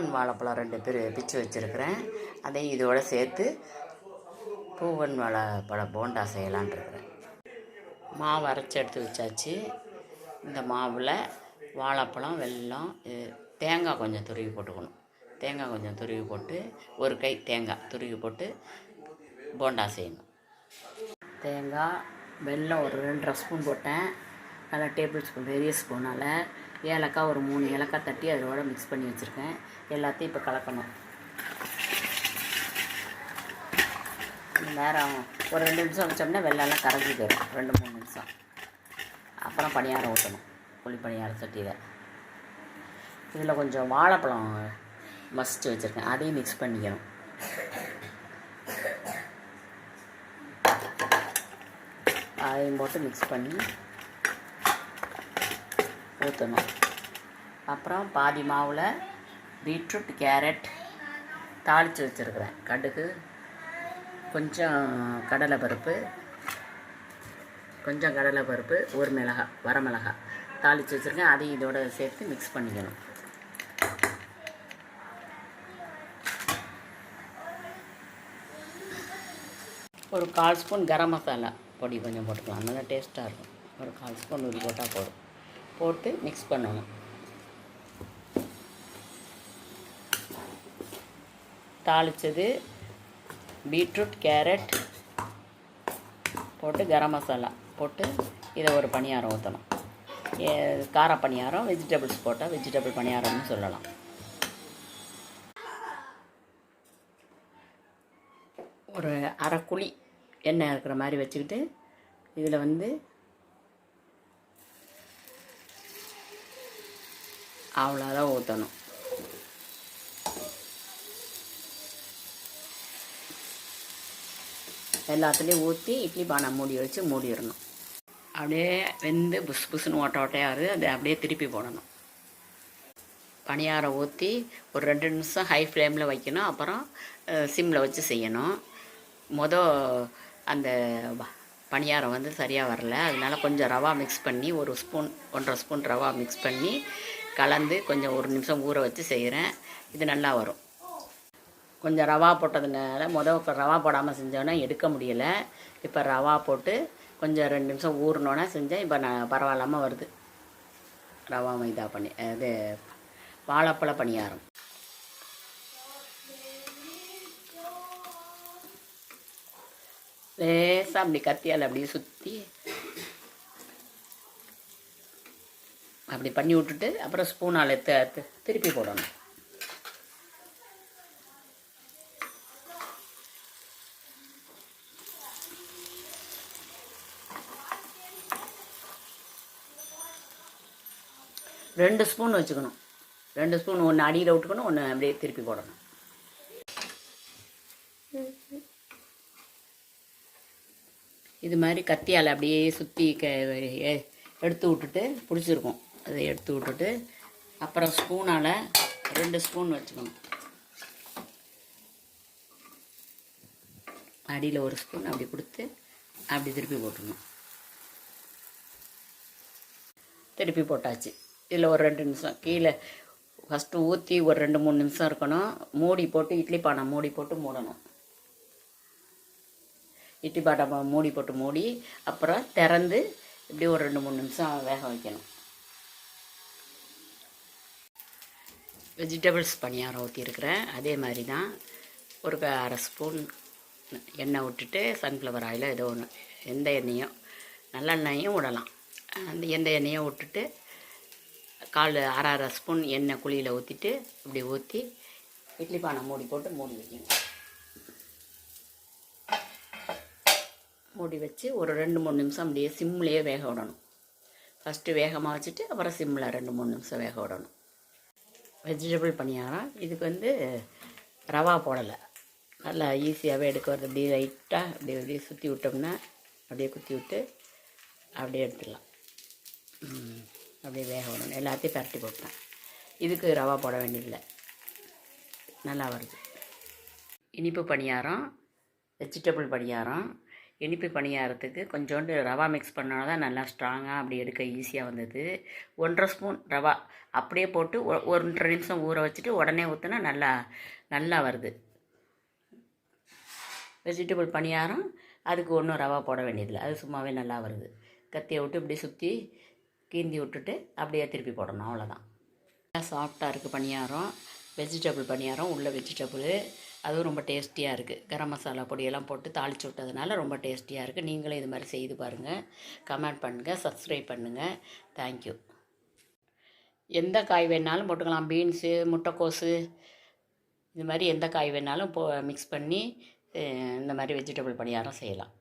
பூவன் வாழைப்பழம் 2 பிச்சு வச்சுருக்கிறேன். அதையும் இதோடு சேர்த்து பூவன் வாழைப்பழ போண்டா செய்யலான் இருக்கிறேன். மாவு அரைச்சி எடுத்து வச்சாச்சு. இந்த மாவில் வாழைப்பழம், வெல்லம், தேங்காய் கொஞ்சம் துருவி போட்டுக்கணும். தேங்காய் கொஞ்சம் துருவி போட்டு, ஒரு கை தேங்காய் துருவி போட்டு போண்டா செய்யணும். தேங்காய், வெல்லம் ஒரு 2.5 ஸ்பூன் போட்டேன். நல்லா டேபிள் ஸ்பூன், பெரிய ஸ்பூனால் ஏலக்காய் ஒரு 3 ஏலக்காய் தட்டி அதோட மிக்ஸ் பண்ணி வச்சுருக்கேன். எல்லாத்தையும் இப்போ கலக்கணும். நேரம் ஒரு 2 நிமிஷம் வச்சோம்னா வெள்ளம்லாம் கரைஞ்சி போயிடும். 2-3 நிமிஷம். அப்புறம் பணியாரம் ஊற்றணும். புளி பணியாரம் சட்டியில். இதில் கொஞ்சம் வாழைப்பழம் மசிச்சு வச்சுருக்கேன். அதையும் மிக்ஸ் பண்ணிக்கணும். அதையும் போட்டு மிக்ஸ் பண்ணி ஊற்றணும். அப்புறம் பாதி மாவில் பீட்ரூட், கேரட் தாளித்து வச்சுருக்கிறேன். கடுகு, கொஞ்சம் கடலைப்பருப்பு, ஒரு மிளகாய், வரமிளகாய் தாளித்து வச்சுருக்கேன். அதையும் இதோட சேர்த்து மிக்ஸ் பண்ணிக்கணும். ஒரு 1/4 ஸ்பூன் கரம் மசாலா பொடி கொஞ்சம் போட்டுக்கலாம். நல்லா டேஸ்ட்டாக இருக்கும். ஒரு 1/4 ஸ்பூன் உரி போட்டால் போடும். போட்டு மிக்ஸ் பண்ணணும். தாளித்தது பீட்ரூட், கேரட் போட்டு கரம் மசாலா போட்டு இதை ஒரு பணியாரம் ஊற்றணும். கார பணியாரம், வெஜிடபிள்ஸ் போட்டால் வெஜிடபிள் பணியாரம்னு சொல்லலாம். ஒரு அரை குழி எண்ணெய் இருக்கிற மாதிரி வச்சுக்கிட்டு இதில் அவ்வளோதான் ஊற்றணும். எல்லாத்துலேயும் ஊற்றி இட்லி பானை மூடி வச்சு மூடிடணும். அப்படியே வெந்து புஸ் புஸ்ன்னு ஓட்டையாரு. அதை அப்படியே திருப்பி போடணும். பணியாரம் ஊற்றி ஒரு 2 நிமிஷம் ஹை ஃப்ளேமில் வைக்கணும். அப்புறம் சிம்மில் வச்சு செய்யணும். அந்த பணியாரம் சரியாக வரல. அதனால கொஞ்சம் ரவா மிக்ஸ் பண்ணி 1 ஸ்பூன் 1.5 ஸ்பூன் ரவா மிக்ஸ் பண்ணி கலந்து கொஞ்சம் 1 நிமிஷம் ஊற வச்சு செய்கிறேன். இது நல்லா வரும். கொஞ்சம் ரவா போட்டதுனால ரவா போடாமல் செஞ்சோன்னா எடுக்க முடியலை. இப்போ ரவா போட்டு கொஞ்சம் 2 நிமிஷம் ஊறினோன்னா செஞ்சேன். இப்போ நான் பரவாயில்லாமல் வருது. ரவா மைதா அது வாழைப்பழ பணியாரம். லேசாக அப்படி கத்தியால் அப்படியே சுற்றி அப்படி பண்ணி விட்டுட்டு அப்புறம் ஸ்பூனால் திருப்பி போடணும். ரெண்டு ஸ்பூன் வச்சுக்கணும். 2 ஸ்பூன், ஒன்று அடியில் விட்டுக்கணும், ஒன்று அப்படியே திருப்பி போடணும். இது மாதிரி கத்தியால் அப்படியே சுற்றி எடுத்து விட்டுட்டு பிடிச்சிருக்கும். அதை எடுத்து விட்டுட்டு அப்புறம் ஸ்பூனால் 2 ஸ்பூன் வச்சுக்கணும். அடியில் 1 ஸ்பூன் அப்படி கொடுத்து அப்படி திருப்பி போட்டுக்கணும். திருப்பி போட்டாச்சு. இதில் ஒரு 2 நிமிஷம் கீழே ஃபஸ்ட்டு ஊற்றி ஒரு 2-3 நிமிஷம் இருக்கணும். மூடி போட்டு இட்லி பானை மூடி போட்டு மூடணும். இட்லி பாட்டை மூடி போட்டு மூடி அப்புறம் திறந்து இப்படி ஒரு 2-3 நிமிஷம் வேக வைக்கணும். வெஜிடபிள்ஸ் பணியாரம் ஊற்றிருக்கிறேன். அதே மாதிரி தான் ஒரு 1/2 ஸ்பூன் எண்ணெய் விட்டுட்டு சன்ஃப்ளவர் ஆயில் ஏதோ ஒன்று, எந்த எண்ணெயும் நல்லெண்ணெயும் விடலாம். அந்த எந்த எண்ணெயும் விட்டுட்டு 1/2 ஸ்பூன் எண்ணெய் குழியில் ஊற்றிட்டு இப்படி ஊற்றி இட்லி பானை மூடி போட்டு மூடி வைக்கணும். மூடி வச்சு ஒரு 2-3 நிமிஷம் அப்படியே சிம்லேயே வேக விடணும். ஃபஸ்ட்டு வேகமாக வச்சுட்டு அப்புறம் சிம்மில் 2-3 நிமிஷம் வேக விடணும். வெஜிடபிள் பணியாரம் இதுக்கு ரவா போடலை. நல்லா ஈஸியாகவே எடுக்க வருது. அப்படியே லைட்டாக அப்படியே சுற்றி விட்டோம்னா அப்படியே குத்தி விட்டு அப்படியே எடுத்துடலாம். அப்படியே வேக விடணும். எல்லாத்தையும் பரட்டி போட்டேன். இதுக்கு ரவா போட வேண்டியதில்லை. நல்லா வருது. இனிப்பு பணியாரம், வெஜிடபிள் பணியாரம். இனிப்பு பணியாரத்துக்கு கொஞ்சோண்டு ரவா மிக்ஸ் பண்ணால் தான் நல்லா ஸ்ட்ராங்காக அப்படி எடுக்க ஈஸியாக வந்தது. 1½ ஸ்பூன் ரவா அப்படியே போட்டு 1-2 நிமிஷம் ஊற வச்சுட்டு உடனே ஊற்றினா நல்லா நல்லா வருது. வெஜிடபிள் பணியாரம் அதுக்கு ஒன்றும் ரவா போட வேண்டியதில்லை, அது சும்மாவே நல்லா வருது. கத்தியை விட்டு இப்படி சுற்றி கீந்தி விட்டுட்டு அப்படியே திருப்பி போடணும், அவ்வளோதான். சாஃப்டாக இருக்குது பணியாரம். வெஜிடபிள் பணியாரம், உள்ள வெஜிடபிள், அதுவும் ரொம்ப டேஸ்டியாக இருக்குது. கரம் மசாலா பொடியெல்லாம் போட்டு தாளித்து விட்டதுனால ரொம்ப டேஸ்டியாக இருக்குது. நீங்களே இது மாதிரி செய்து பாருங்கள். கமெண்ட் பண்ணுங்கள், சப்ஸ்கிரைப் பண்ணுங்கள். தேங்க்யூ. எந்த காய் வேணாலும் போட்டுக்கலாம். பீன்ஸு, முட்டைக்கோஸு, இது மாதிரி எந்த காய் வேணாலும் மிக்ஸ் பண்ணி இந்த மாதிரி வெஜிடபிள் பணியாரம் செய்யலாம்.